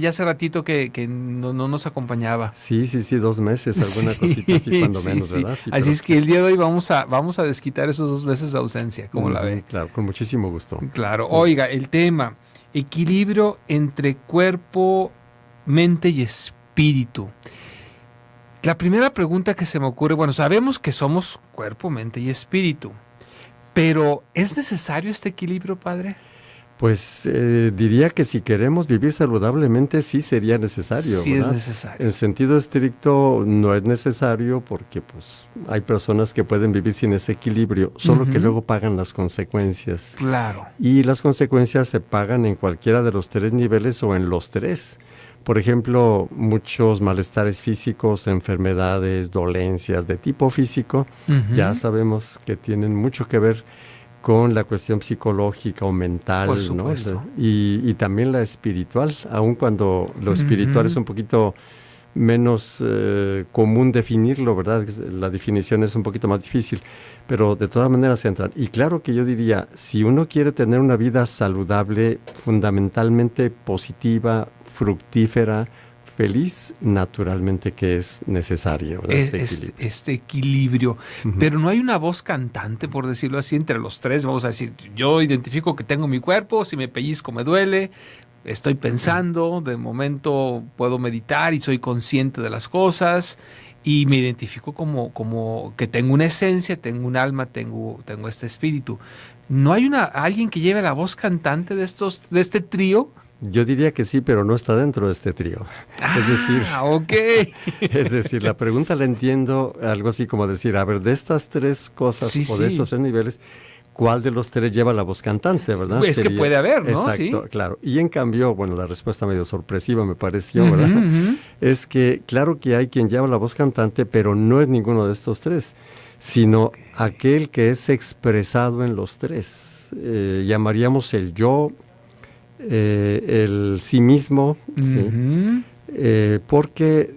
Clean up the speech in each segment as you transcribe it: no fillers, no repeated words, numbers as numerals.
Ya hace ratito que no nos acompañaba. Sí, 2 meses, alguna cosita así, cuando menos, Sí. ¿verdad? Sí, Así pero es que el día de hoy vamos a desquitar esos 2 meses de ausencia, ¿cómo la ve? claro, con muchísimo gusto. Claro. Oiga, el tema, equilibrio entre cuerpo, mente y espíritu. La primera pregunta que se me ocurre, bueno, sabemos que somos cuerpo, mente y espíritu, pero ¿es necesario este equilibrio, padre? Pues diría que si queremos vivir saludablemente sí sería necesario, Sí es ¿verdad? necesario. En sentido estricto no es necesario porque pues hay personas que pueden vivir sin ese equilibrio, solo que luego pagan las consecuencias. Claro. Y las consecuencias se pagan en cualquiera de los 3 niveles o en los 3. Por ejemplo, muchos malestares físicos, enfermedades, dolencias de tipo físico, ya sabemos que tienen mucho que ver con la cuestión psicológica o mental, Por ¿no? supuesto. Y también la espiritual, aun cuando lo espiritual es un poquito menos común definirlo, ¿verdad? La definición es un poquito más difícil, pero de todas maneras entran. Y claro que yo diría, si uno quiere tener una vida saludable, fundamentalmente positiva, fructífera, feliz, naturalmente que es necesario, ¿verdad? Este equilibrio. Pero no hay una voz cantante, por decirlo así, entre los tres. Vamos a decir, yo identifico que tengo mi cuerpo, si me pellizco me duele, estoy pensando, de momento puedo meditar y soy consciente de las cosas y me identifico como que tengo una esencia, tengo un alma, tengo este espíritu. ¿No hay alguien que lleve la voz cantante de este trío? Yo diría que sí, pero no está dentro de este trío. Es decir, ok. es decir, la pregunta la entiendo algo así como decir, a ver, de estas 3 cosas Sí, o de sí. estos 3 niveles, ¿cuál de los 3 lleva la voz cantante, verdad? Es que puede haber, ¿no? Exacto, Sí. claro. Y en cambio, bueno, la respuesta medio sorpresiva me pareció, ¿verdad? Es que claro que hay quien lleva la voz cantante, pero no es ninguno de estos 3, sino aquel que es expresado en los 3. Llamaríamos el yo, el sí mismo, ¿sí? Porque,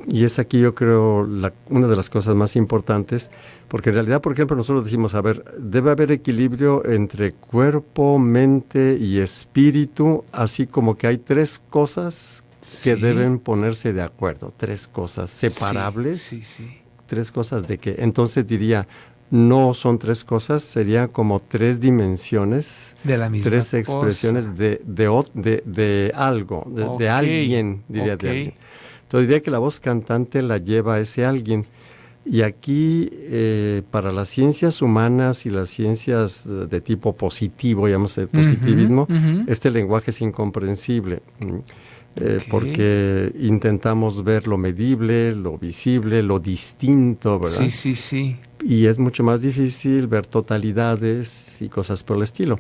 y es aquí yo creo una de las cosas más importantes, porque en realidad, por ejemplo, nosotros decimos, a ver, debe haber equilibrio entre cuerpo, mente y espíritu, así como que hay 3 cosas que deben ponerse de acuerdo, 3 cosas separables, Sí. 3 cosas de que, entonces diría, no son 3 cosas, sería como 3 dimensiones, De la misma 3 expresiones cosa. de algo, de alguien, diría de alguien. Entonces diría que la voz cantante la lleva ese alguien. Y aquí, para las ciencias humanas y las ciencias de tipo positivo, llamamos el positivismo, este lenguaje es incomprensible. Porque intentamos ver lo medible, lo visible, lo distinto, ¿verdad? Sí. Y es mucho más difícil ver totalidades y cosas por el estilo.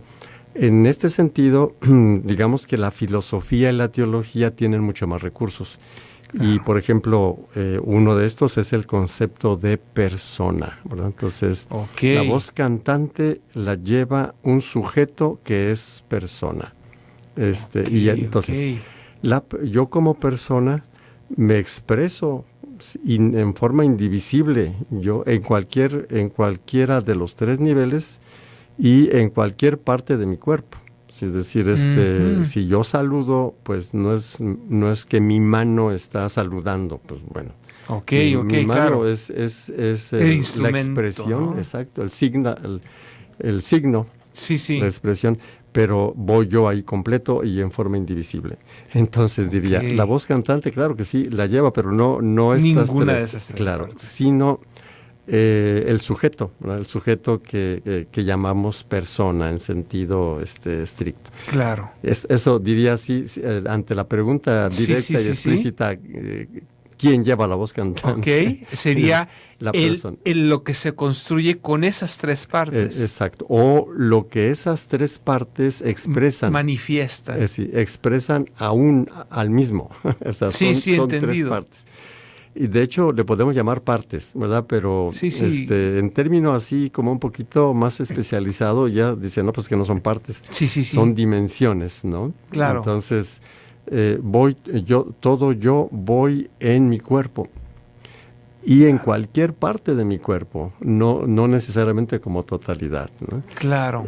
En este sentido, digamos que la filosofía y la teología tienen mucho más recursos. Claro. Y, por ejemplo, uno de estos es el concepto de persona, ¿verdad? Entonces, la voz cantante la lleva un sujeto que es persona. Y entonces, yo como persona me expreso en forma indivisible, yo en cualquiera de los 3 niveles y en cualquier parte de mi cuerpo. Es decir, si yo saludo, pues no es que mi mano está saludando, pues bueno. Mi mano claro. es la expresión, ¿no? Exacto, el signo, Sí. la expresión, pero voy yo ahí completo y en forma indivisible. Entonces diría, la voz cantante, claro que sí, la lleva, pero no estas ninguna 3, de esas 3 claro, partes. sino el sujeto, ¿verdad? El sujeto que llamamos persona en sentido estricto. Claro. Eso diría así, ante la pregunta directa y explícita, ¿quién lleva la voz cantante? Sería la persona. Lo que se construye con esas 3 partes. Exacto. O lo que esas 3 partes expresan. Manifiestan. Expresan al mismo. O sea, son 3 partes. Y de hecho le podemos llamar partes, ¿verdad? Pero en términos así como un poquito más especializado, ya dicen, no, pues que no son partes. Son dimensiones, ¿no? Claro. Entonces, yo voy en mi cuerpo. y en cualquier parte de mi cuerpo, no necesariamente como totalidad, ¿no? Claro.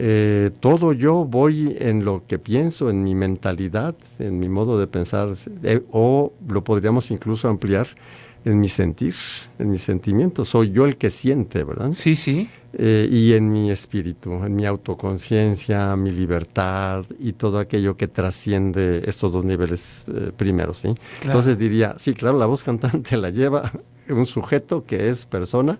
Todo yo voy en lo que pienso, en mi mentalidad, en mi modo de pensar, o lo podríamos incluso ampliar en mi sentir, en mis sentimientos. Soy yo el que siente, ¿verdad? Sí, sí. Y en mi espíritu, en mi autoconciencia, mi libertad y todo aquello que trasciende estos dos niveles primeros, ¿sí? Claro. Entonces diría, sí, claro, la voz cantante la lleva un sujeto que es persona,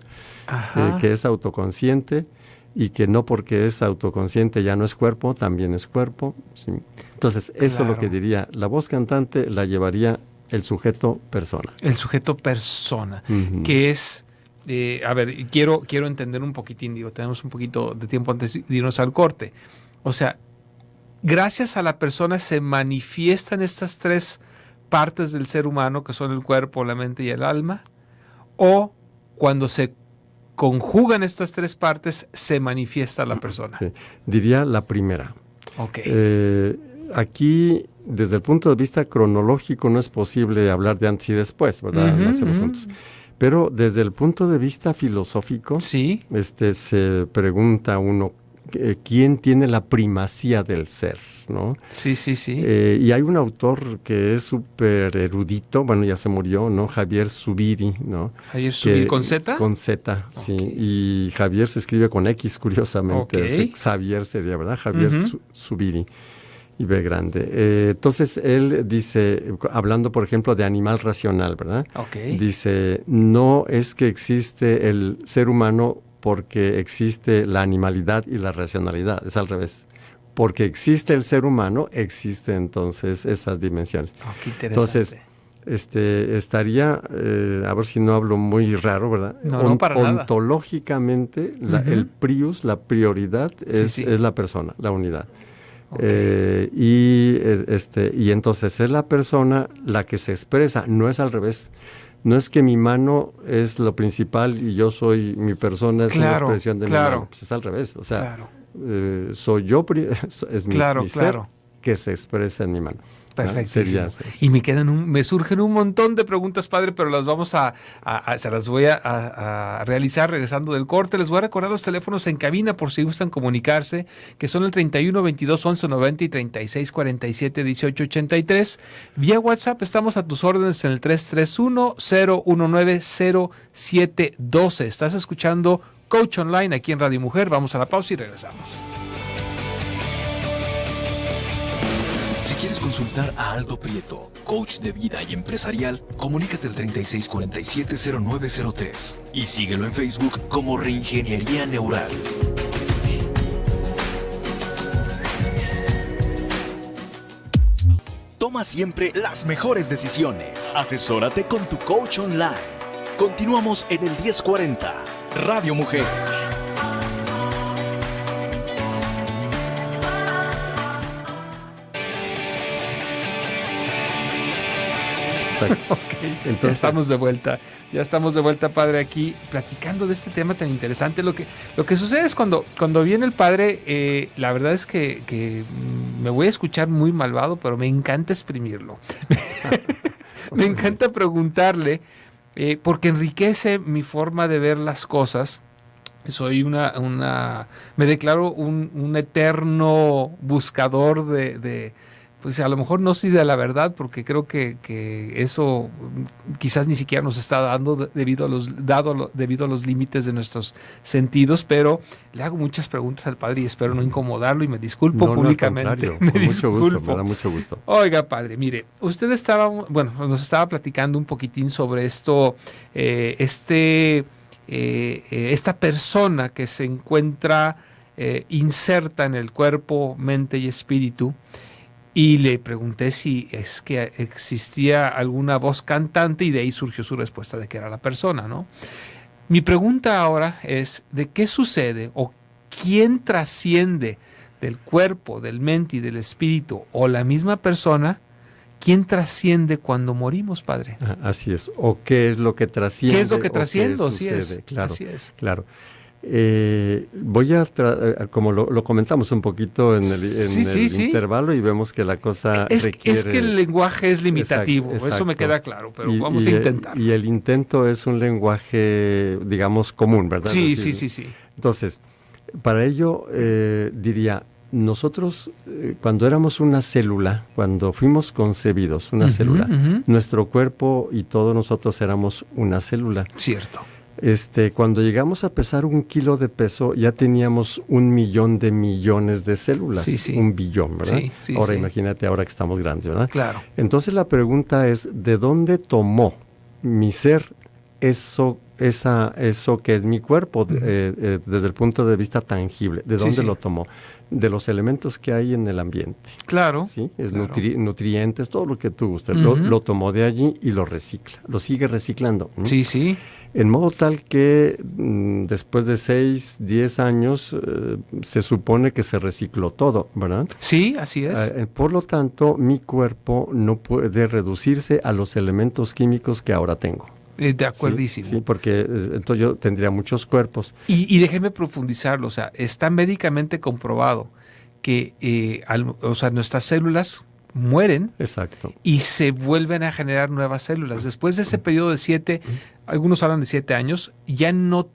que es autoconsciente, y que no porque es autoconsciente ya no es cuerpo, también es cuerpo, ¿sí? Entonces, eso es lo que diría, la voz cantante la llevaría el sujeto persona. El sujeto persona, que es, a ver, quiero entender un poquitín, digo, tenemos un poquito de tiempo antes de irnos al corte. O sea, gracias a la persona se manifiestan estas tres partes del ser humano, que son el cuerpo, la mente y el alma, o cuando se conjugan estas tres partes, se manifiesta la persona. Sí, diría la primera. Ok. Aquí, desde el punto de vista cronológico, no es posible hablar de antes y después, ¿verdad? Nacemos juntos. Pero desde el punto de vista filosófico, ¿sí? Se pregunta uno, ¿quién tiene la primacía del ser? ¿No? Sí, sí, sí. Y hay un autor que es súper erudito, bueno, ya se murió, ¿no? Javier Zubiri, ¿no? ¿Javier Zubiri con Z? Con Z, sí. Y Javier se escribe con X, curiosamente. Okay. Xavier sería, ¿verdad? Javier Zubiri. Y B grande. Entonces, él dice, hablando, por ejemplo, de animal racional, ¿verdad? Okay. Dice, no es que existe el ser humano porque existe la animalidad y la racionalidad. Es al revés. Porque existe el ser humano, existe entonces esas dimensiones. Oh, qué interesante. Entonces, estaría, a ver si no hablo muy raro, ¿verdad? No, para nada. Ontológicamente, el prius, la prioridad, es la persona, la unidad. Okay. Y entonces es la persona la que se expresa, no es al revés. No es que mi mano es lo principal y yo soy, mi persona es una expresión de mi mano. Pues es al revés. O sea, soy yo, es mi ser que se expresa en mi mano. Perfectísimo. Y me surgen un montón de preguntas, padre, pero las vamos se las voy a realizar regresando del corte. Les voy a recordar los teléfonos en cabina por si gustan comunicarse, que son el 31 22 11 90 y 36 47 18 83. Vía WhatsApp estamos a tus órdenes en el 331 019 0712. Estás escuchando Coach Online aquí en Radio Mujer. Vamos a la pausa y regresamos. Si quieres consultar a Aldo Prieto, coach de vida y empresarial, comunícate al 3647-0903 y síguelo en Facebook como Reingeniería Neural. Toma siempre las mejores decisiones. Asesórate con tu coach online. Continuamos en el 1040, Radio Mujer. Okay. Entonces, ya estamos de vuelta, padre, aquí platicando de este tema tan interesante. Lo que sucede es cuando viene el padre, la verdad es que me voy a escuchar muy malvado, pero me encanta exprimirlo. Me encanta preguntarle, porque enriquece mi forma de ver las cosas. Soy me declaro un eterno buscador de pues a lo mejor no soy de la verdad, porque creo que eso quizás ni siquiera nos está dando debido a los límites de nuestros sentidos, pero le hago muchas preguntas al padre y espero no incomodarlo y me disculpo públicamente. Me da mucho gusto. Oiga, padre, mire, usted nos estaba platicando un poquitín sobre esto, esta persona que se encuentra inserta en el cuerpo, mente y espíritu. Y le pregunté si es que existía alguna voz cantante y de ahí surgió su respuesta de que era la persona, ¿no? Mi pregunta ahora es, ¿de qué sucede o quién trasciende del cuerpo, del mente y del espíritu o la misma persona? ¿Quién trasciende cuando morimos, padre? Así es. ¿O qué es lo que trasciende? ¿Qué es lo que trasciende? Sí es. Claro, así es. Claro. Voy a, como lo comentamos un poquito en el intervalo, y vemos que la cosa requiere... Es que el lenguaje es limitativo, exacto. Eso me queda claro, pero vamos a intentar. Y el intento es un lenguaje, digamos, común, ¿verdad? Sí. Entonces, para ello, diría, nosotros, cuando éramos una célula, cuando fuimos concebidos, una célula, nuestro cuerpo y todos nosotros éramos una célula. Cierto. Cuando llegamos a pesar 1 kilo de peso, ya teníamos 1.000.000 de millones de células. Sí. 1 billón, ¿verdad? Sí, ahora imagínate, ahora que estamos grandes, ¿verdad? Claro. Entonces la pregunta es, ¿de dónde tomó mi ser eso que es mi cuerpo, desde el punto de vista tangible? ¿De dónde lo tomó? De los elementos que hay en el ambiente. Claro. ¿Sí? Es claro. Nutrientes, todo lo que tú gustes. Lo tomó de allí y lo recicla. Lo sigue reciclando. Sí. En modo tal que después de 6, 10 años se supone que se recicló todo, ¿verdad? Sí, así es. Por lo tanto, mi cuerpo no puede reducirse a los elementos químicos que ahora tengo. De acuerdísimo. Sí, porque entonces yo tendría muchos cuerpos. Y déjeme profundizarlo, o sea, está médicamente comprobado que nuestras células mueren. Exacto. Y se vuelven a generar nuevas células. Después de ese periodo de 7, algunos hablan de 7 años, ya no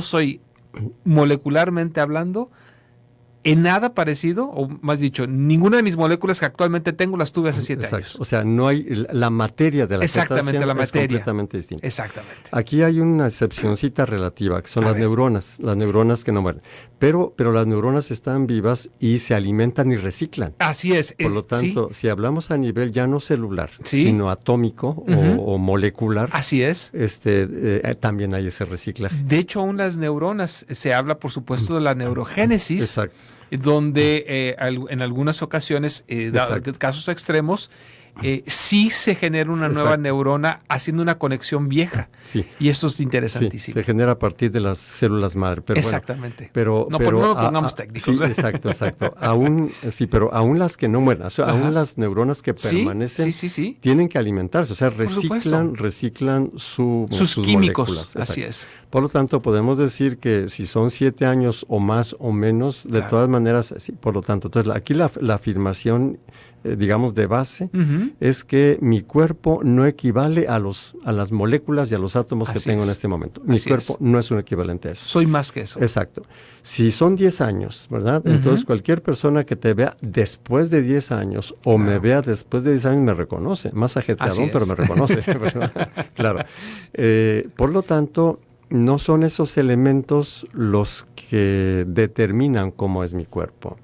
soy molecularmente hablando en nada parecido, o más dicho, ninguna de mis moléculas que actualmente tengo las tuve hace 7 años. O sea, no hay la materia de la Exactamente, la materia es completamente distinta. Exactamente. Aquí hay una excepcioncita relativa, que son las neuronas que no mueren. Pero las neuronas están vivas y se alimentan y reciclan. Así es. Por lo tanto, si hablamos a nivel ya no celular, sino atómico o molecular, así es. También hay ese reciclaje. De hecho, aún las neuronas, se habla, por supuesto, de la neurogénesis. Exacto. Donde en algunas ocasiones, casos extremos, sí se genera una nueva neurona haciendo una conexión vieja. Sí. Y esto es interesantísimo. Sí, se genera a partir de las células madre. Pero exactamente. Bueno, no lo pongamos técnicos. Sí, exacto. Pero aún las que no mueren, aún las neuronas que permanecen, tienen que alimentarse. O sea, reciclan sus químicos. Moléculas. Así es. Por lo tanto, podemos decir que si son 7 años o más o menos, de todas maneras, sí, por lo tanto. Entonces, aquí la afirmación, digamos, de base, es que mi cuerpo no equivale a las moléculas y a los átomos que tengo en este momento. Mi cuerpo no es un equivalente a eso. Soy más que eso. Exacto. Si son 10 años, ¿verdad? Entonces, cualquier persona que te vea después de 10 años o me vea después de 10 años me reconoce. Más ajetreadón, pero me reconoce. Claro. Por lo tanto, no son esos elementos los que determinan cómo es mi cuerpo.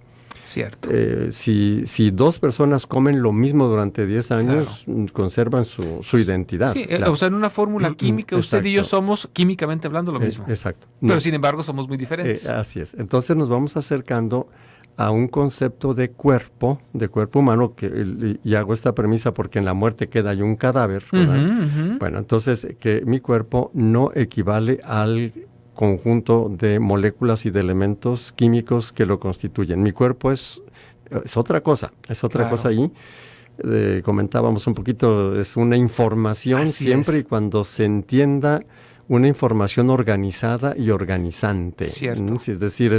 Cierto. Si 2 personas comen lo mismo durante 10 años, conservan su identidad. Sí, o sea, en una fórmula química, usted y yo somos, químicamente hablando, lo mismo. Exacto. Pero sin embargo, somos muy diferentes. Así es. Entonces nos vamos acercando a un concepto de cuerpo humano, y hago esta premisa porque en la muerte queda ahí un cadáver, ¿verdad? Bueno, entonces que mi cuerpo no equivale al conjunto de moléculas y de elementos químicos que lo constituyen. Mi cuerpo es otra cosa, cosa ahí. Comentábamos un poquito, es una información siempre y cuando se entienda una información organizada y organizante. Cierto. Es decir,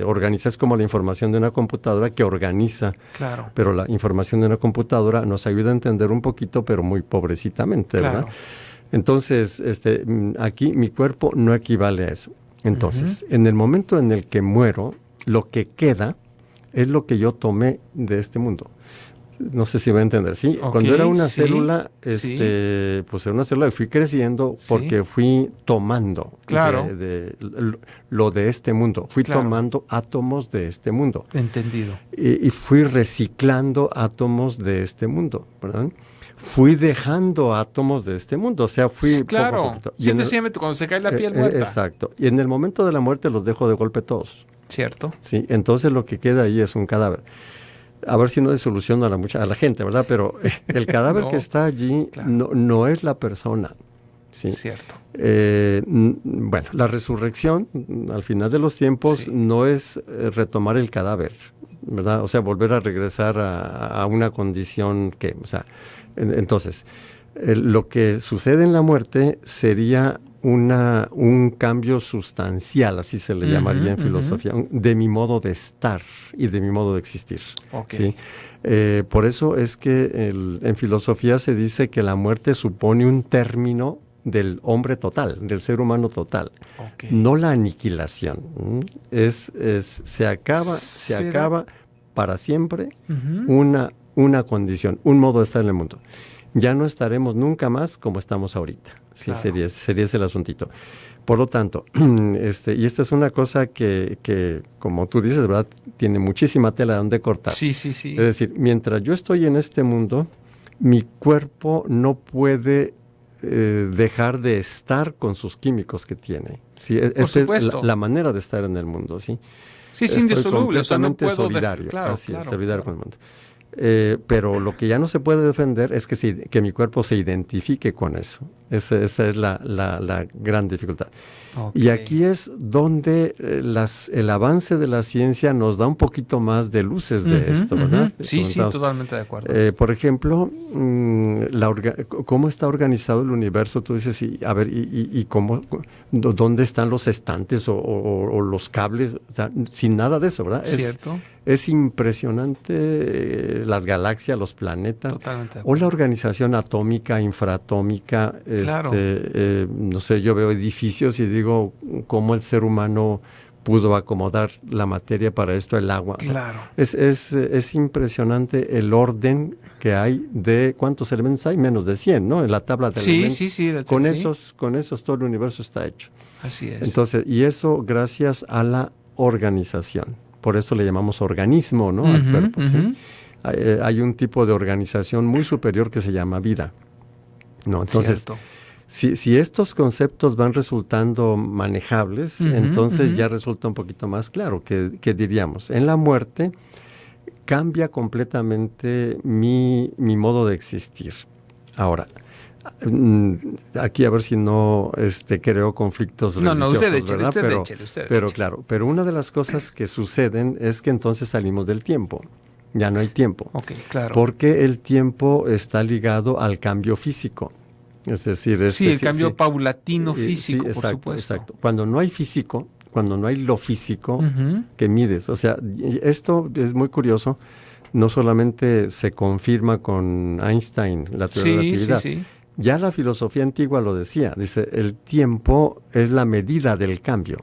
organiza es como la información de una computadora que organiza. Claro. Pero la información de una computadora nos ayuda a entender un poquito, pero muy pobrecitamente, ¿verdad? Entonces, aquí mi cuerpo no equivale a eso. Entonces, en el momento en el que muero, lo que queda es lo que yo tomé de este mundo. No sé si va a entender. Sí, cuando era una célula, pues era una célula y fui creciendo porque fui tomando lo de este mundo. Fui tomando átomos de este mundo. Entendido. Y fui reciclando átomos de este mundo, ¿verdad? Fui dejando átomos de este mundo, o sea, fui poco a poquito. Simplemente cuando se cae la piel muerta. Exacto. Y en el momento de la muerte los dejo de golpe todos. Cierto. Sí, entonces lo que queda ahí es un cadáver. A ver si no es solución a la gente, ¿verdad? Pero el cadáver que está allí no es la persona. Sí. Cierto. Bueno, la resurrección, al final de los tiempos, no es retomar el cadáver, ¿verdad? O sea, volver a regresar a una condición entonces, lo que sucede en la muerte sería un cambio sustancial, así se le llamaría en filosofía, de mi modo de estar y de mi modo de existir. Okay. ¿Sí? Por eso es que en filosofía se dice que la muerte supone un término del hombre total, del ser humano total, no la aniquilación. Se acaba para siempre una condición, un modo de estar en el mundo. Ya no estaremos nunca más como estamos ahorita. Sí, claro. sería ese el asuntito. Por lo tanto, y esta es una cosa que, como tú dices, ¿verdad? Tiene muchísima tela de donde cortar. Sí. Es decir, mientras yo estoy en este mundo, mi cuerpo no puede dejar de estar con sus químicos que tiene. ¿Sí? Esta es la manera de estar en el mundo. Sí, es indisoluble. Completamente solidario. Solidario con el mundo. Pero lo que ya no se puede defender es que mi cuerpo se identifique con eso. Esa es la gran dificultad. Y aquí es donde el avance de la ciencia nos da un poquito más de luces de esto, ¿verdad? Sí, totalmente de acuerdo. Por ejemplo, cómo está organizado el universo. Tú dices, y dónde están los estantes o los cables, o sea, sin nada de eso, ¿verdad? Cierto. Es impresionante las galaxias, los planetas, o la organización atómica, infraatómica. Claro. No sé, yo veo edificios y digo cómo el ser humano pudo acomodar la materia para esto, el agua. Claro. Es impresionante el orden que hay de ¿cuántos elementos hay? Menos de 100, ¿no? En la tabla de elementos. Sí. Con esos todo el universo está hecho. Así es. Entonces, y eso gracias a la organización. Por eso le llamamos organismo, ¿no? Al cuerpo, ¿sí? Hay un tipo de organización muy superior que se llama vida, ¿no? Entonces, si estos conceptos van resultando manejables, entonces ya resulta un poquito más claro que diríamos, en la muerte cambia completamente mi modo de existir. Ahora, aquí a ver si no creo conflictos religiosos, ¿verdad? Pero claro, pero una de las cosas que suceden es que entonces salimos del tiempo. Ya no hay tiempo. Claro. Porque el tiempo está ligado al cambio físico. Es decir, el cambio paulatino físico, exacto, por supuesto. Exacto. Cuando no hay físico, cuando no hay lo físico que mides. O sea, esto es muy curioso. No solamente se confirma con Einstein, la teoría de la relatividad. Sí. Ya la filosofía antigua lo decía. Dice, el tiempo es la medida del cambio.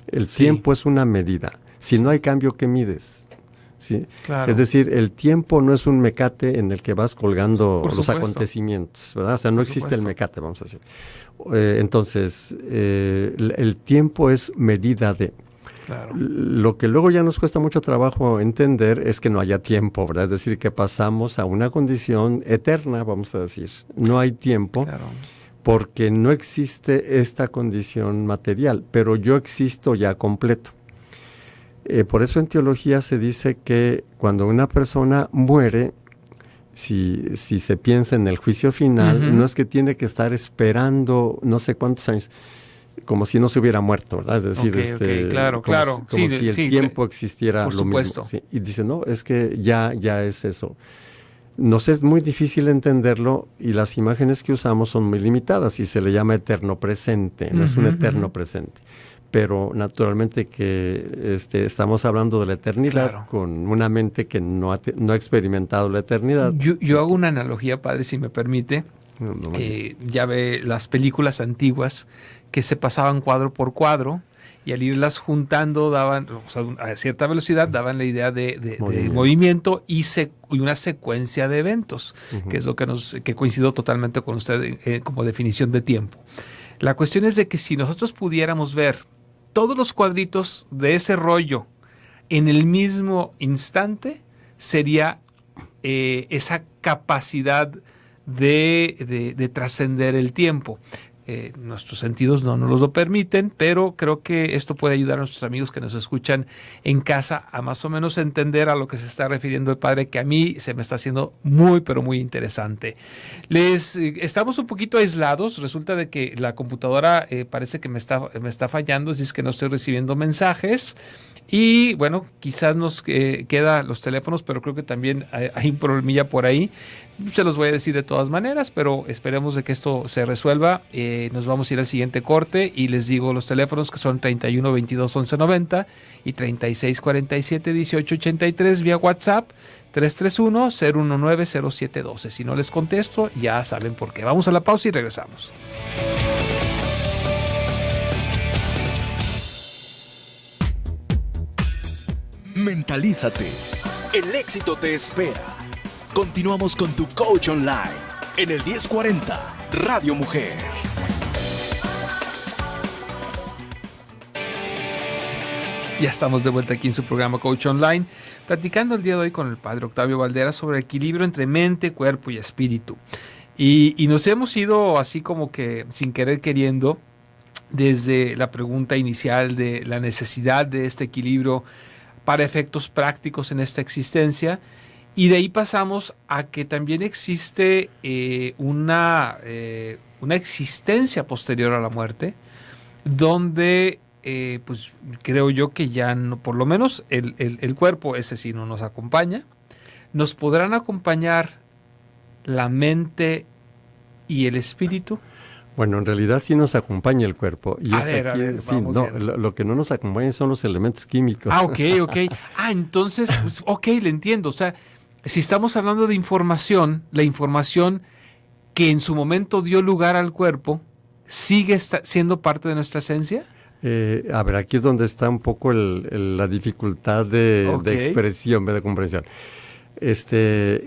El tiempo es una medida. Si no hay cambio, ¿qué mides? ¿Sí? Claro. Es decir, el tiempo no es un mecate en el que vas colgando los acontecimientos, ¿verdad? O sea, no existe el mecate, vamos a decir. Entonces, el tiempo es medida de... Claro. Lo que luego ya nos cuesta mucho trabajo entender es que no haya tiempo, ¿verdad? Es decir, que pasamos a una condición eterna, vamos a decir. No hay tiempo porque no existe esta condición material, pero yo existo ya completo. Por eso en teología se dice que cuando una persona muere, si se piensa en el juicio final, no es que tiene que estar esperando no sé cuántos años, como si no se hubiera muerto, ¿verdad? Es decir, claro. Como si el tiempo existiera por lo supuesto. mismo. ¿Sí? Y dice, no, es que ya es eso. Nos es muy difícil entenderlo y las imágenes que usamos son muy limitadas y se le llama eterno presente, no es un eterno presente. Pero naturalmente que estamos hablando de la eternidad con una mente que no ha experimentado la eternidad. Yo hago una analogía, padre, si me permite. Ya ve las películas antiguas que se pasaban cuadro por cuadro y al irlas juntando daban, o sea, a cierta velocidad daban la idea de movimiento y una secuencia de eventos, que es lo que coincido totalmente con usted como definición de tiempo. La cuestión es de que si nosotros pudiéramos ver todos los cuadritos de ese rollo en el mismo instante, sería esa capacidad de trascender el tiempo. Nuestros sentidos no nos lo permiten, pero creo que esto puede ayudar a nuestros amigos que nos escuchan en casa a más o menos entender a lo que se está refiriendo el padre, que a mí se me está haciendo muy, pero muy interesante. Estamos un poquito aislados. Resulta de que la computadora parece que me está fallando, así es que no estoy recibiendo mensajes. Y bueno, quizás nos queda los teléfonos, pero creo que también hay un problemilla por ahí. Se los voy a decir de todas maneras, pero esperemos de que esto se resuelva. Nos vamos a ir al siguiente corte y les digo los teléfonos que son 31 22 11 90 y 36 47 18 83 vía WhatsApp 331 019 07 12. Si no les contesto, ya saben por qué. Vamos a la pausa y regresamos. Mentalízate. El éxito te espera. Continuamos con tu coach online en el 1040 Radio Mujer. Ya estamos de vuelta aquí en su programa Coach Online, platicando el día de hoy con el padre Octavio Valderas sobre el equilibrio entre mente, cuerpo y espíritu. Y nos hemos ido así como que sin querer queriendo, desde la pregunta inicial de la necesidad de este equilibrio para efectos prácticos en esta existencia. Y de ahí pasamos a que también existe una existencia posterior a la muerte, donde pues creo yo que ya no, por lo menos el cuerpo ese sí no nos acompaña. ¿Nos podrán acompañar la mente y el espíritu? Bueno, en realidad sí nos acompaña el cuerpo. Y sí, no, lo que no nos acompaña son los elementos químicos. Ok. Entonces, pues, ok, le entiendo. O sea, si estamos hablando de información, la información que en su momento dio lugar al cuerpo, ¿sigue siendo parte de nuestra esencia? A ver, aquí es donde está un poco la dificultad de expresión, de comprensión.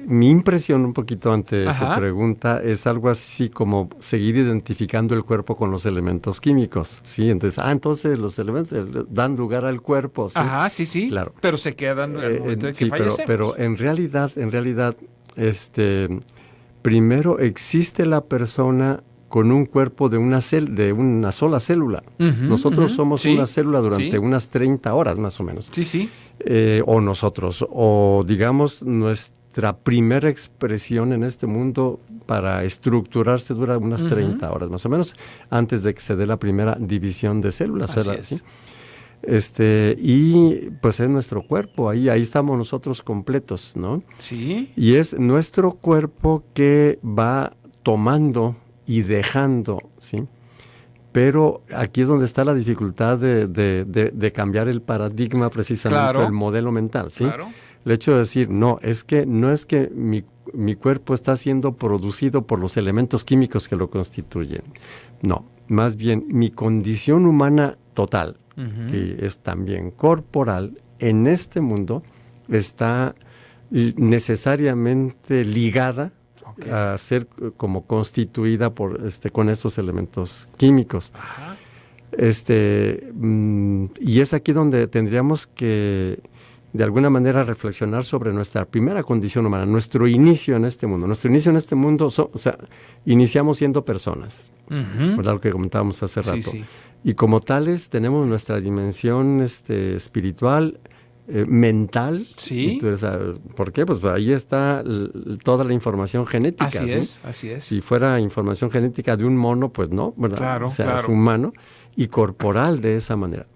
Mi impresión un poquito ante tu pregunta es algo así como seguir identificando el cuerpo con los elementos químicos, ¿sí? Entonces los elementos dan lugar al cuerpo, ¿sí? Ajá, sí. Claro. Pero se quedan en el momento de que fallecemos. Pero en realidad, primero existe la persona con un cuerpo de una sola célula. Nosotros somos una célula durante unas 30 horas más o menos. Sí. O digamos, nuestra primera expresión en este mundo para estructurarse dura unas 30 horas más o menos, antes de que se dé la primera división de células. Así es. ¿Sí? Y pues es nuestro cuerpo, ahí estamos nosotros completos, ¿no? Sí. Y es nuestro cuerpo que va tomando y dejando, ¿sí? Pero aquí es donde está la dificultad de cambiar el paradigma, precisamente el modelo mental, ¿sí? Claro. El hecho de decir, no es que mi cuerpo está siendo producido por los elementos químicos que lo constituyen. No, más bien mi condición humana total, que es también corporal, en este mundo está necesariamente ligada a ser como constituida con estos elementos químicos. Ajá. Y es aquí donde tendríamos que de alguna manera reflexionar sobre nuestra primera condición humana, nuestro inicio en este mundo. Nuestro inicio en este mundo, iniciamos siendo personas, ¿verdad? Lo que comentábamos hace rato. Sí. Y como tales tenemos nuestra dimensión espiritual, mental. Sí. Entonces, ¿por qué? Pues ahí está toda la información genética. Así es. Si fuera información genética de un mono, pues no, ¿verdad? Claro. Es humano y corporal de esa manera.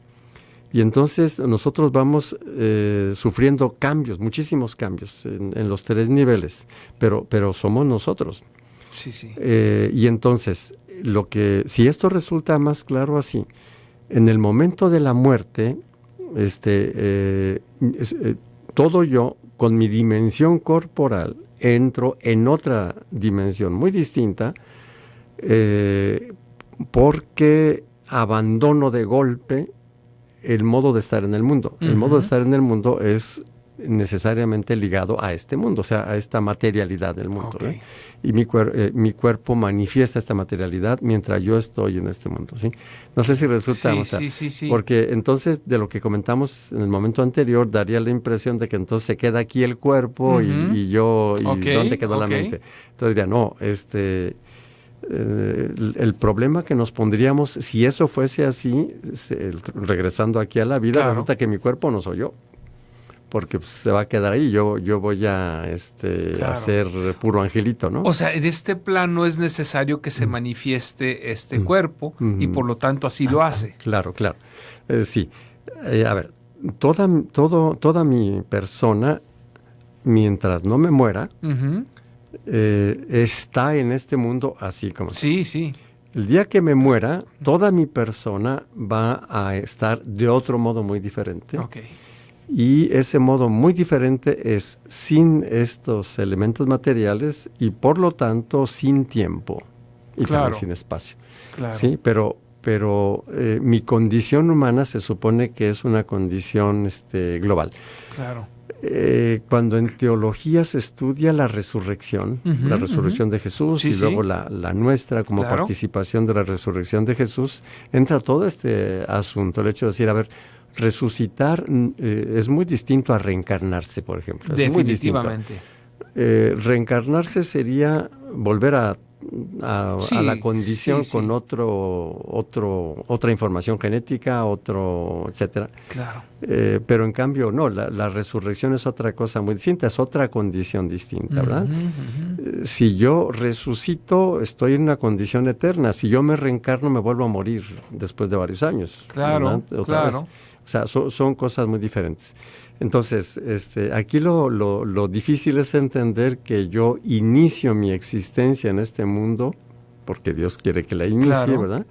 Y entonces nosotros vamos sufriendo cambios, muchísimos cambios en los 3 niveles, pero somos nosotros. Sí. Y entonces, si esto resulta más claro así, en el momento de la muerte, todo yo, con mi dimensión corporal, entro en otra dimensión muy distinta, porque abandono de golpe el modo de estar en el mundo. El modo de estar en el mundo es necesariamente ligado a este mundo, o sea, a esta materialidad del mundo. Okay. Y mi cuerpo manifiesta esta materialidad mientras yo estoy en este mundo, ¿sí? No sé si resulta... Sí. Porque entonces, de lo que comentamos en el momento anterior, daría la impresión de que entonces se queda aquí el cuerpo y yo... ¿Y dónde quedó la mente? Entonces diría, no, el problema que nos pondríamos, si eso fuese así, regresando aquí a la vida, resulta que mi cuerpo no soy yo. Porque pues, se va a quedar ahí, yo voy a ser puro angelito, ¿no? O sea, en este plano es necesario que se manifieste este cuerpo y por lo tanto así lo hace. Claro. Sí. A ver, toda mi persona, mientras no me muera, está en este mundo así como está. Sí, sí. El día que me muera, toda mi persona va a estar de otro modo muy diferente. Ok. Y ese modo muy diferente es sin estos elementos materiales y por lo tanto sin tiempo y Claro. también sin espacio. Claro. ¿Sí? Pero mi condición humana se supone que es una condición global. Claro. Cuando en teología se estudia la resurrección, la resurrección de Jesús, Sí, y sí. luego la nuestra como Claro. participación de la resurrección de Jesús, entra todo este asunto, el hecho de decir, a ver, resucitar es muy distinto a reencarnarse, por ejemplo. Es muy distinto. Definitivamente. Reencarnarse sería volver a Sí, la condición sí, sí. con otra información genética, etcétera. Claro. Pero en cambio, no, la resurrección es otra cosa muy distinta, es otra condición distinta, ¿verdad? Si yo resucito, estoy en una condición eterna. Si yo me reencarno, me vuelvo a morir después de varios años. Claro, ¿verdad? Otra vez. O sea, son cosas muy diferentes. Entonces, aquí lo difícil es entender que yo inicio mi existencia en este mundo, porque Dios quiere que la inicie, Claro. ¿verdad?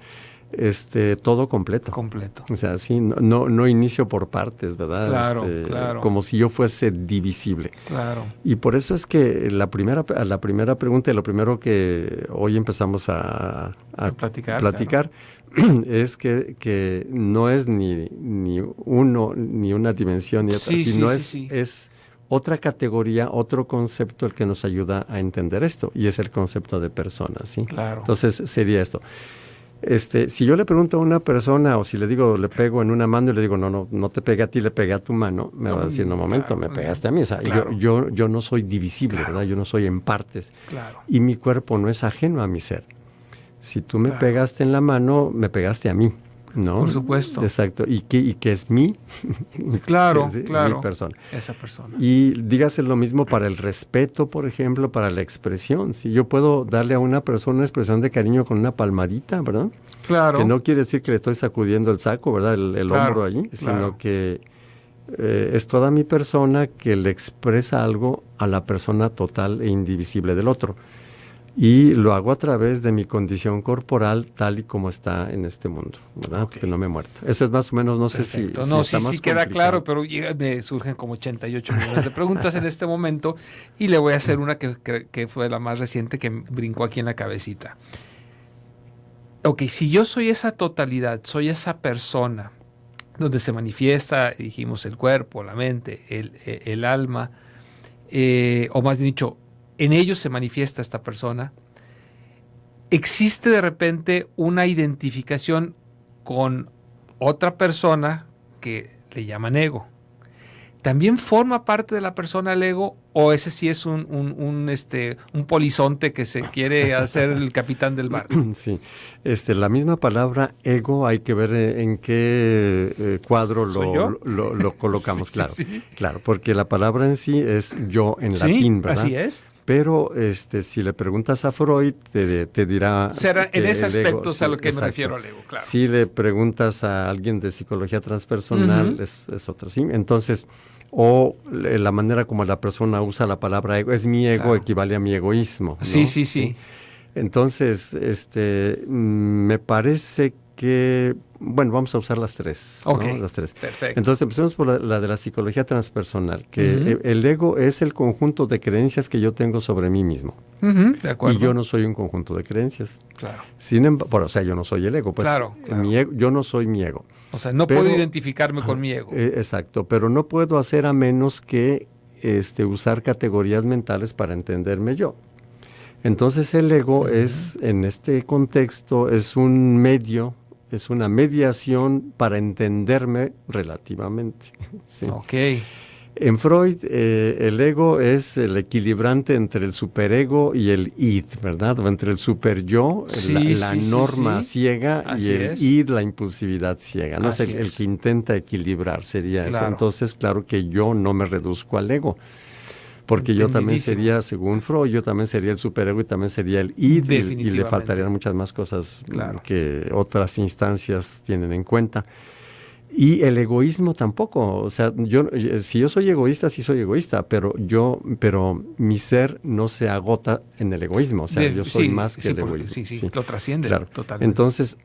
Todo completo. Completo. O sea, sí, no inicio por partes, ¿verdad? Claro, claro. Como si yo fuese divisible. Claro. Y por eso es que la primera pregunta y lo primero que hoy empezamos a platicar es que no es ni uno, ni una dimensión, ni otra, Sí, sino sí. es otra categoría, otro concepto el que nos ayuda a entender esto, y es el concepto de persona, ¿sí? Claro. Entonces sería esto. Si yo le pregunto a una persona, o si le pego en una mano y le digo, no te pegué a ti, le pegué a tu mano, me va a decir, no, momento, claro, me pegaste a mí. O sea, claro. yo no soy divisible, Claro. ¿verdad? Yo no soy en partes. Claro. Y mi cuerpo no es ajeno a mi ser. Si tú me Claro. pegaste en la mano, me pegaste a mí, ¿no? Por supuesto. Exacto. ¿Y qué es mí? Claro, Sí, claro. mi persona. Esa persona. Y dígase lo mismo para el respeto, por ejemplo, para la expresión. Si yo puedo darle a una persona una expresión de cariño con una palmadita, ¿verdad? Claro. Que no quiere decir que le estoy sacudiendo el saco, ¿verdad? El Claro, hombro allí, sino claro. que es toda mi persona que le expresa algo a la persona total e indivisible del otro. Y lo hago a través de mi condición corporal tal y como está en este mundo, ¿verdad? Ok. Que no me he muerto. Eso es más o menos, no Perfecto. sé si No, está más sí queda complicado. claro, pero me surgen como 88 millones de preguntas en este momento y le voy a hacer una que fue la más reciente que brincó aquí en la cabecita. Ok, si yo soy esa totalidad, soy esa persona donde se manifiesta, dijimos, el cuerpo, la mente, el alma, o más bien dicho, en ellos se manifiesta esta persona, existe de repente una identificación con otra persona que le llaman ego. ¿También forma parte de la persona el ego o ese sí es un polizonte que se quiere hacer el capitán del barco? Sí, la misma palabra ego hay que ver en qué cuadro ¿Soy yo? lo colocamos, Sí, claro. sí. Claro, porque la palabra en sí es yo en Sí, latín, ¿verdad? así es. Pero si le preguntas a Freud, te dirá... Será, en que ese el ego, aspecto es a lo que exacto. me refiero al ego, claro. Si le preguntas a alguien de psicología transpersonal, es otra, ¿sí? Entonces, o la manera como la persona usa la palabra ego, es mi ego, Claro. equivale a mi egoísmo, ¿no? Sí. Entonces, me parece que, bueno, vamos a usar las tres, ¿no? Ok, Las tres. perfecto. Entonces, empecemos por la de la psicología transpersonal, que el ego es el conjunto de creencias que yo tengo sobre mí mismo. De acuerdo. Y yo no soy un conjunto de creencias. Claro. Sin embargo, o sea, yo no soy el ego, pues. Claro. Mi ego, yo no soy mi ego. O sea, no puedo identificarme con mi ego. Exacto, pero no puedo hacer a menos que usar categorías mentales para entenderme yo. Entonces el ego es, en este contexto, es un medio, es una mediación para entenderme relativamente. ¿Sí? Ok. En Freud, el ego es el equilibrante entre el superego y el id, ¿verdad? O entre el superyo, la norma ciega, Así y el es. id, la impulsividad ciega. ¿No? Así el es. que intenta equilibrar sería eso. Claro. Entonces, claro que yo no me reduzco al ego. Porque yo también Entendidísimo. sería, según Freud, yo también sería el superego y también sería el id, y le Definitivamente. faltarían muchas más cosas Claro. que otras instancias tienen en cuenta. Y el egoísmo tampoco, o sea, si yo soy egoísta, sí soy egoísta, pero mi ser no se agota en el egoísmo, o sea, yo soy más que el egoísmo. Sí, lo trasciende, claro. Totalmente. Entonces,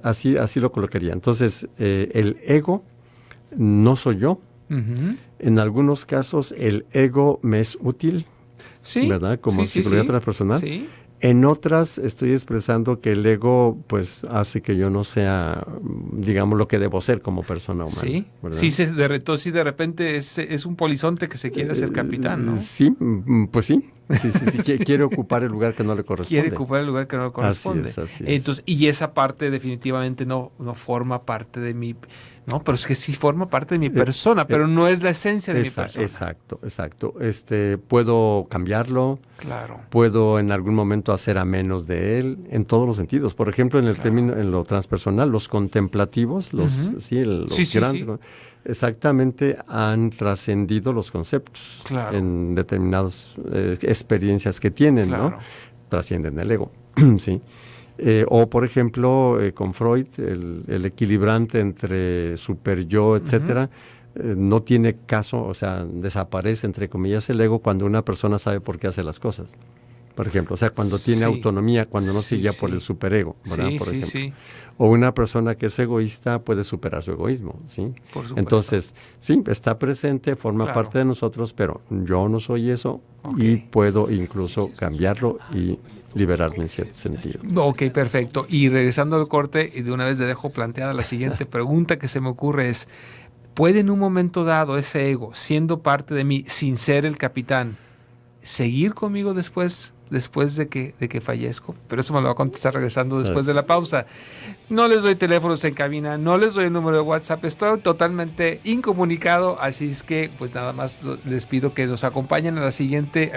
así lo colocaría. Entonces, el ego no soy yo. Uh-huh. En algunos casos, el ego me es útil, ¿verdad? Como psicología transpersonal. Sí. En otras estoy expresando que el ego pues hace que yo no sea, digamos, lo que debo ser como persona humana. Sí, ¿verdad? Sí, de repente es un polizonte que se quiere ser capitán, ¿no? Sí, pues sí. Sí, quiere ocupar el lugar que no le corresponde. Quiere ocupar el lugar que no le corresponde. Así es. Entonces, y esa parte definitivamente no forma parte de mi... No, pero es que sí forma parte de mi persona, pero no es la esencia de mi persona. Exacto. Puedo cambiarlo. Claro. Puedo en algún momento hacer a menos de él, en todos los sentidos. Por ejemplo, en el término, en lo transpersonal, los contemplativos, los grandes... Exactamente, han trascendido los conceptos en determinadas experiencias que tienen, ¿no? Trascienden el ego, ¿sí? O, por ejemplo, con Freud, el equilibrante entre superyo, etcétera, no tiene caso, o sea, desaparece, entre comillas, el ego cuando una persona sabe por qué hace las cosas. Por ejemplo, o sea, cuando tiene autonomía, cuando no se guía por el superego, ¿verdad? Por ejemplo. O una persona que es egoísta puede superar su egoísmo, ¿sí? Por supuesto. Entonces, sí, está presente, forma parte de nosotros, pero yo no soy eso y puedo incluso cambiarlo y liberarme en cierto sentido. Ok, perfecto. Y regresando al corte, y de una vez le dejo planteada la siguiente pregunta que se me ocurre es, ¿puede en un momento dado ese ego, siendo parte de mí, sin ser el capitán, seguir conmigo después de que fallezco? Pero eso me lo va a contestar regresando después de la pausa. No les doy teléfonos en cabina, no les doy el número de WhatsApp, estoy totalmente incomunicado, así es que pues nada más les pido que nos acompañen al siguiente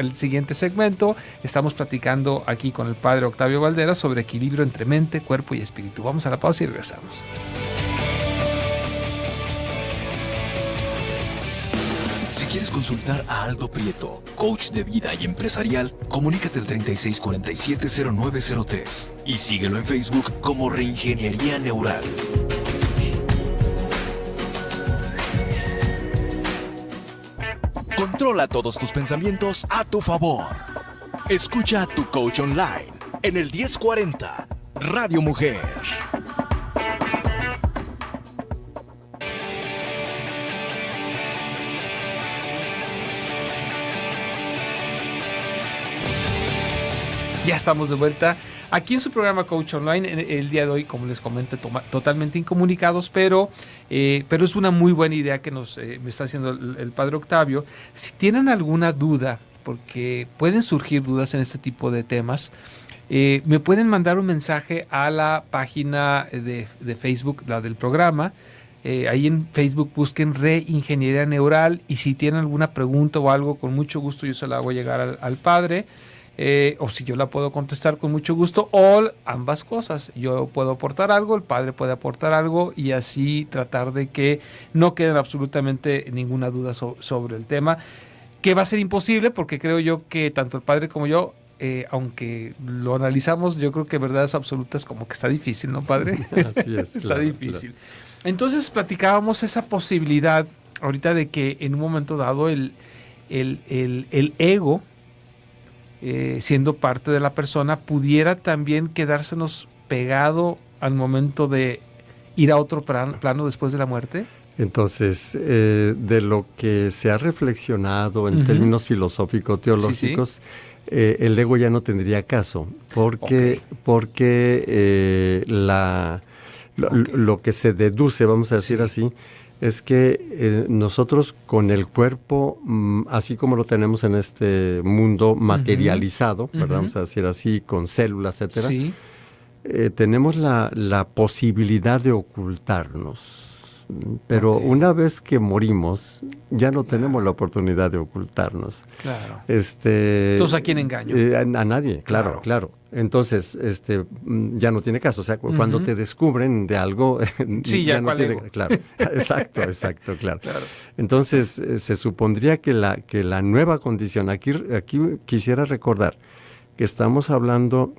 segmento. Estamos platicando aquí con el padre Octavio Valderas sobre equilibrio entre mente, cuerpo y espíritu. Vamos a la pausa y regresamos. Si quieres consultar a Aldo Prieto, coach de vida y empresarial, comunícate al 3647-0903 y síguelo en Facebook como Reingeniería Neural. Controla todos tus pensamientos a tu favor. Escucha a tu coach online en el 1040 Radio Mujer. Ya estamos de vuelta aquí en su programa Coach Online. El día de hoy, como les comento, totalmente incomunicados, pero es una muy buena idea que me está haciendo el padre Octavio. Si tienen alguna duda, porque pueden surgir dudas en este tipo de temas, me pueden mandar un mensaje a la página de Facebook, la del programa. Ahí en Facebook busquen Reingeniería Neural, y si tienen alguna pregunta o algo, con mucho gusto yo se la hago llegar al padre. O si yo la puedo contestar con mucho gusto, o ambas cosas. Yo puedo aportar algo, el padre puede aportar algo, y así tratar de que no quede absolutamente ninguna duda sobre el tema, que va a ser imposible, porque creo yo que tanto el padre como yo, aunque lo analizamos, yo creo que verdades absolutas como que está difícil, ¿no, padre? Así es. Está difícil. Claro. Entonces platicábamos esa posibilidad ahorita de que en un momento dado el ego, siendo parte de la persona, pudiera también quedársenos pegado al momento de ir a otro plano después de la muerte. Entonces, de lo que se ha reflexionado en términos filosófico-teológicos, el ego ya no tendría caso, porque lo que se deduce, vamos a decir así, es que nosotros con el cuerpo, así como lo tenemos en este mundo materializado, ¿verdad? Vamos a decir así, con células, etcétera, tenemos la posibilidad de ocultarnos. Pero una vez que morimos, ya no tenemos la oportunidad de ocultarnos. Claro. Entonces, ¿a quién engaño? A nadie, claro. Entonces, ya no tiene caso. O sea, cuando te descubren de algo, ya no tiene. Claro, exacto, claro. Entonces, se supondría que la nueva condición, aquí quisiera recordar que estamos hablando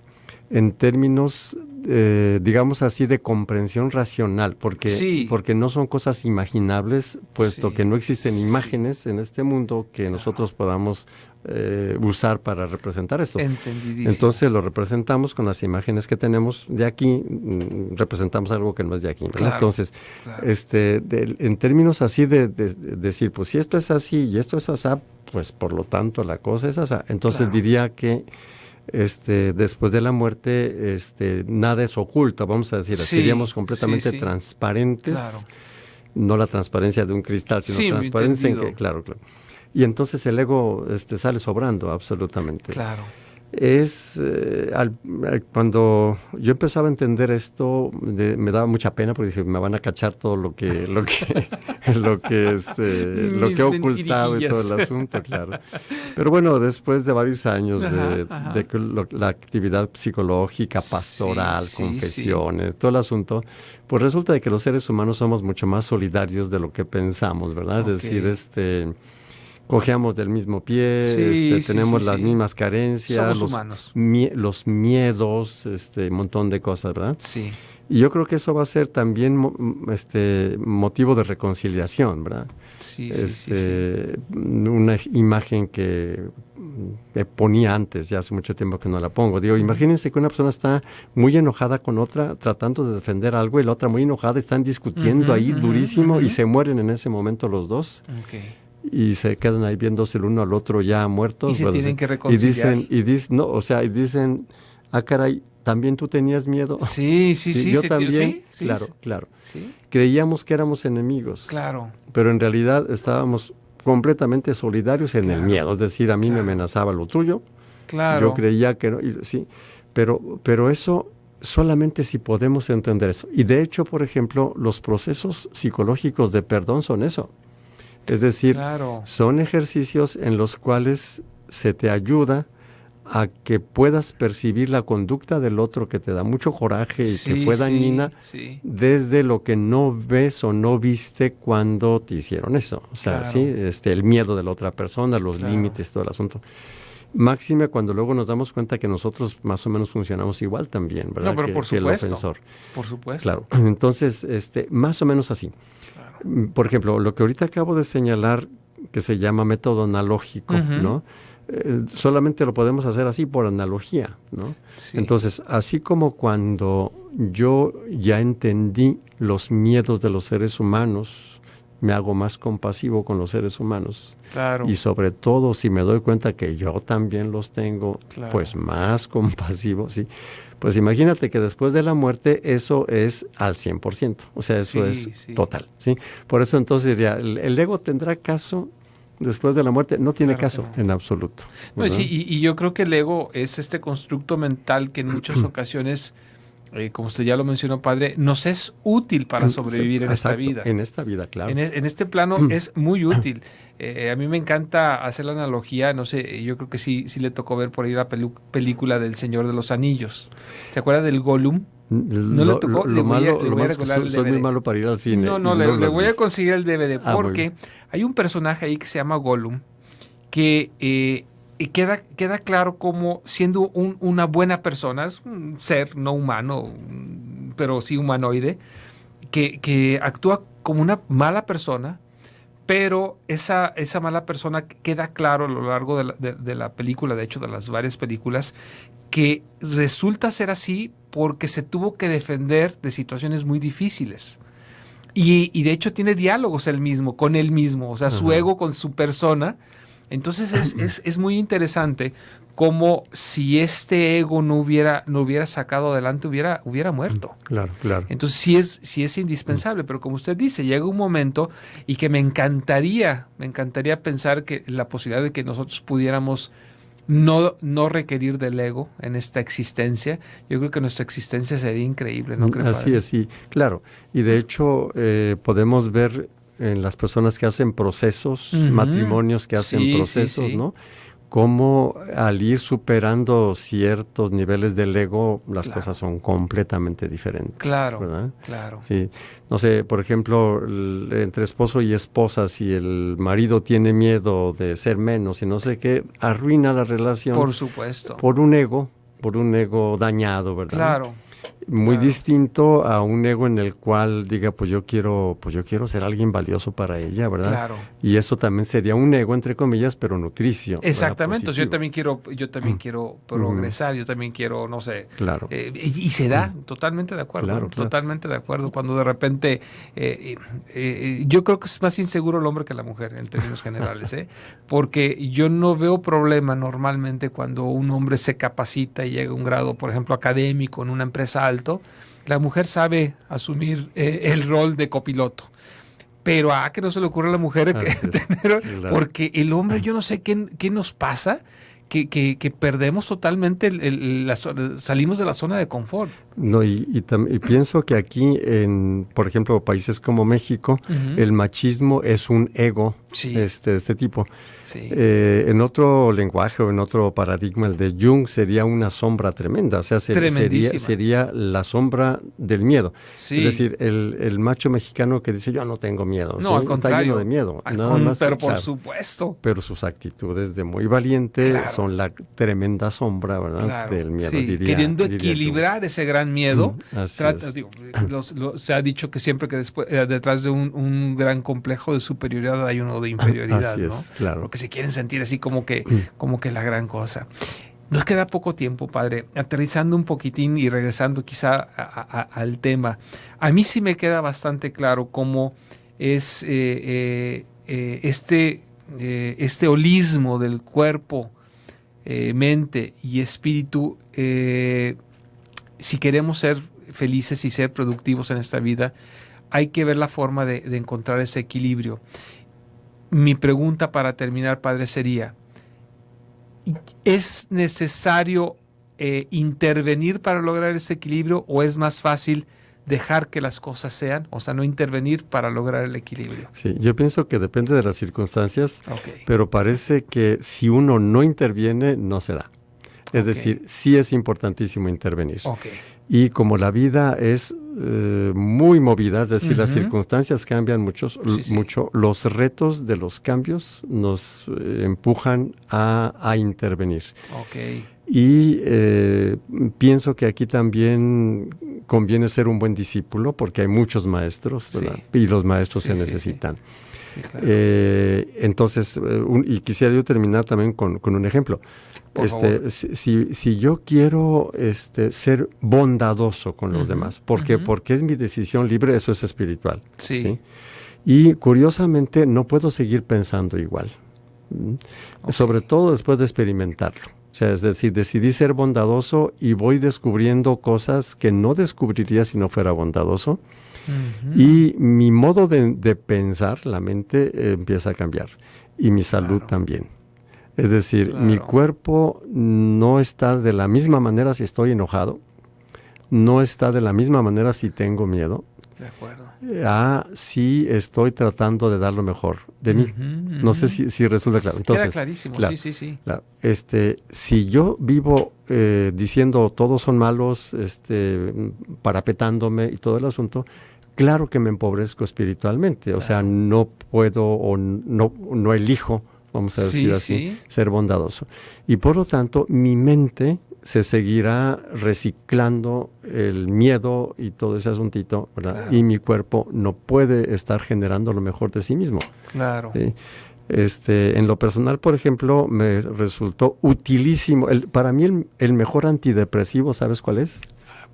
en términos, digamos así, de comprensión racional, porque no son cosas imaginables, puesto que no existen imágenes en este mundo que nosotros podamos usar para representar esto. Entendidísimo. Entonces lo representamos con las imágenes que tenemos de aquí, representamos algo que no es de aquí, ¿verdad? Claro, Entonces, claro. En términos así de decir, pues si esto es así y esto es así, pues por lo tanto la cosa es así. Entonces diría que después de la muerte, nada es oculto, vamos a decir, seríamos completamente transparentes, no la transparencia de un cristal, sino transparencia en que, claro. Y entonces el ego sale sobrando absolutamente. Claro. Cuando yo empezaba a entender esto, me daba mucha pena porque dije, me van a cachar todo lo que he ocultado y todo el asunto, claro. Pero bueno, después de varios años de la actividad psicológica, pastoral, confesiones, todo el asunto, pues resulta de que los seres humanos somos mucho más solidarios de lo que pensamos, ¿verdad? Es decir, cojeamos del mismo pie, tenemos las mismas carencias, somos humanos. Los miedos, un montón de cosas, ¿verdad? Sí. Y yo creo que eso va a ser también motivo de reconciliación, ¿verdad? Sí. Una imagen que ponía antes, ya hace mucho tiempo que no la pongo. Digo, imagínense que una persona está muy enojada con otra, tratando de defender algo, y la otra muy enojada, están discutiendo ahí durísimo y se mueren en ese momento los dos. Okay. Y se quedan ahí viéndose el uno al otro ya muertos. Y se tienen que reconciliar. Y dicen, caray, ¿también tú tenías miedo? Sí. Yo también. Claro. ¿Sí? Creíamos que éramos enemigos. Claro. Pero en realidad estábamos completamente solidarios en el miedo. Es decir, a mí me amenazaba lo tuyo. Claro. Yo creía que no. Sí, pero eso solamente si podemos entender eso. Y de hecho, por ejemplo, los procesos psicológicos de perdón son eso. Es decir, son ejercicios en los cuales se te ayuda a que puedas percibir la conducta del otro que te da mucho coraje y que fue dañina desde lo que no ves o no viste cuando te hicieron eso. O sea, el miedo de la otra persona, los límites, todo el asunto. Máxime cuando luego nos damos cuenta que nosotros más o menos funcionamos igual también, ¿verdad? No, pero por supuesto. Que el ofensor. Por supuesto. Claro. Entonces, más o menos así. Por ejemplo, lo que ahorita acabo de señalar, que se llama método analógico, ¿no? Solamente lo podemos hacer así por analogía, ¿no? Sí. Entonces, así como cuando yo ya entendí los miedos de los seres humanos, me hago más compasivo con los seres humanos. Claro. Y sobre todo, si me doy cuenta que yo también los tengo, pues más compasivo, sí. Pues imagínate que después de la muerte eso es al 100%. O sea, eso es total, ¿sí? Por eso entonces diría, ¿el ego tendrá caso después de la muerte? No tiene caso en absoluto. No, y yo creo que el ego es este constructo mental que en muchas ocasiones, como usted ya lo mencionó, padre, nos es útil para sobrevivir en esta vida. En esta vida, claro. En este plano es muy útil. A mí me encanta hacer la analogía, no sé, yo creo que sí le tocó ver por ahí la película del Señor de los Anillos. ¿Se acuerda del Gollum? No le tocó. Soy muy malo para ir al cine. Le voy a conseguir el DVD porque hay un personaje ahí que se llama Gollum que queda claro como siendo una buena persona, es un ser no humano, pero sí humanoide, que actúa como una mala persona, pero esa mala persona queda claro a lo largo de la película, de hecho de las varias películas, que resulta ser así porque se tuvo que defender de situaciones muy difíciles. Y de hecho tiene diálogos con él mismo, o sea, su ego con su persona. Entonces es muy interesante como si este ego no hubiera sacado adelante, hubiera muerto. Claro. Entonces sí es indispensable, pero como usted dice, llega un momento y que me encantaría pensar que la posibilidad de que nosotros pudiéramos no requerir del ego en esta existencia. Yo creo que nuestra existencia sería increíble, ¿no cree, Así es, sí, claro. Y de hecho podemos ver en las personas que hacen procesos, matrimonios que hacen procesos, ¿no? Cómo al ir superando ciertos niveles del ego, las cosas son completamente diferentes. Claro, ¿verdad? Claro. Sí. No sé, por ejemplo, entre esposo y esposa, si el marido tiene miedo de ser menos y no sé qué, arruina la relación. Por supuesto. Por un ego por un ego dañado, ¿verdad? Claro. Muy distinto a un ego en el cual diga, pues yo quiero ser alguien valioso para ella, ¿verdad? Claro. Y eso también sería un ego, entre comillas, pero nutricio. Exactamente. Entonces, yo también quiero progresar, yo también quiero, no sé. Claro. Y se da, totalmente de acuerdo. Claro. Totalmente de acuerdo. Cuando de repente, yo creo que es más inseguro el hombre que la mujer, en términos generales, porque yo no veo problema normalmente cuando un hombre se capacita y llega a un grado, por ejemplo, académico en una empresa alto. La mujer sabe asumir el rol de copiloto. Pero que no se le ocurre a la mujer tener, claro. Porque el hombre, yo no sé qué nos pasa, que perdemos totalmente, salimos de la zona de confort. No, y pienso que aquí, por ejemplo, países como México, el machismo es un ego de este tipo. Sí. En otro lenguaje o en otro paradigma, el de Jung, sería una sombra tremenda. O sea, sería la sombra del miedo. Sí. Es decir, el macho mexicano que dice, yo no tengo miedo. No, al contrario. Está lleno de miedo. Pero por supuesto. Pero sus actitudes de muy valiente son la tremenda sombra, ¿verdad? Claro. Del miedo. Sí. Queriendo equilibrar ese gran miedo. Se ha dicho que siempre que detrás de un gran complejo de superioridad hay uno de inferioridad. Así es, claro. Porque se quieren sentir así como que la gran cosa. Nos queda poco tiempo, padre. Aterrizando un poquitín y regresando quizá al tema. A mí sí me queda bastante claro cómo es este holismo del cuerpo, mente y espíritu. Si queremos ser felices y ser productivos en esta vida, hay que ver la forma de encontrar ese equilibrio. Mi pregunta para terminar, padre, sería, ¿es necesario intervenir para lograr ese equilibrio o es más fácil dejar que las cosas sean? O sea, no intervenir para lograr el equilibrio. Sí, yo pienso que depende de las circunstancias, pero parece que si uno no interviene, no se da. Es decir, sí es importantísimo intervenir. Y como la vida es muy movida, es decir, las circunstancias cambian mucho, los retos de los cambios nos empujan a intervenir. Y pienso que aquí también conviene ser un buen discípulo porque hay muchos maestros, ¿verdad? Y los maestros se necesitan. Sí, claro. Entonces, y quisiera yo terminar también con un ejemplo. Si yo quiero ser bondadoso con los demás, porque es mi decisión libre, eso es espiritual. ¿Sí? Y curiosamente no puedo seguir pensando igual, sobre todo después de experimentarlo. O sea, es decir, decidí ser bondadoso y voy descubriendo cosas que no descubriría si no fuera bondadoso. Y mi modo de pensar, la mente, empieza a cambiar. Y mi salud también. Es decir, mi cuerpo no está de la misma manera si estoy enojado. No está de la misma manera si tengo miedo. De acuerdo. Sí estoy tratando de dar lo mejor de mí. No sé si resulta claro. Entonces, queda clarísimo, sí. Claro, si yo vivo diciendo todos son malos, parapetándome y todo el asunto, claro que me empobrezco espiritualmente. O sea, no puedo o no elijo, vamos a decir así, ser bondadoso. Y por lo tanto, mi mente se seguirá reciclando el miedo y todo ese asuntito, ¿verdad? Claro. Y mi cuerpo no puede estar generando lo mejor de sí mismo. Claro. ¿Sí? En lo personal, por ejemplo, me resultó utilísimo. Para mí el mejor antidepresivo, ¿sabes cuál es?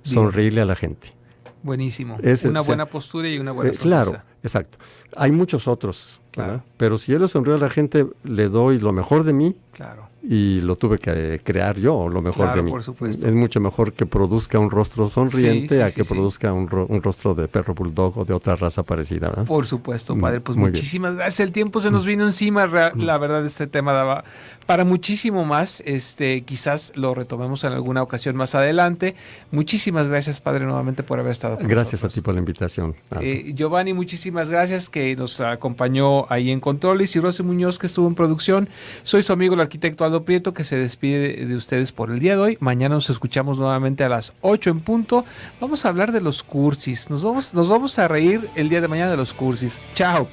Sonreírle a la gente. Buenísimo. Una buena postura y una buena sonrisa. Claro, exacto. Hay muchos otros, ¿verdad? Pero si yo le sonrío a la gente, le doy lo mejor de mí. Claro. Y lo tuve que crear yo, lo mejor de mí. Por supuesto. Es mucho mejor que produzca un rostro sonriente a que produzca un rostro de perro bulldog o de otra raza parecida, ¿verdad? Por supuesto, padre. Pues muchísimas gracias. El tiempo se nos vino encima. La verdad, este tema daba para muchísimo más. Quizás lo retomemos en alguna ocasión más adelante. Muchísimas gracias, padre, nuevamente por haber estado con Gracias nosotros. A ti por la invitación. Giovanni, muchísimas gracias, que nos acompañó ahí en controles, y Rosy Muñoz, que estuvo en producción. Soy su amigo el arquitecto Aldo Prieto, que se despide de ustedes por el día de hoy. Mañana nos escuchamos nuevamente a las 8 en punto. Vamos a hablar de los cursis. Nos vamos a reír el día de mañana de los cursis. Chao.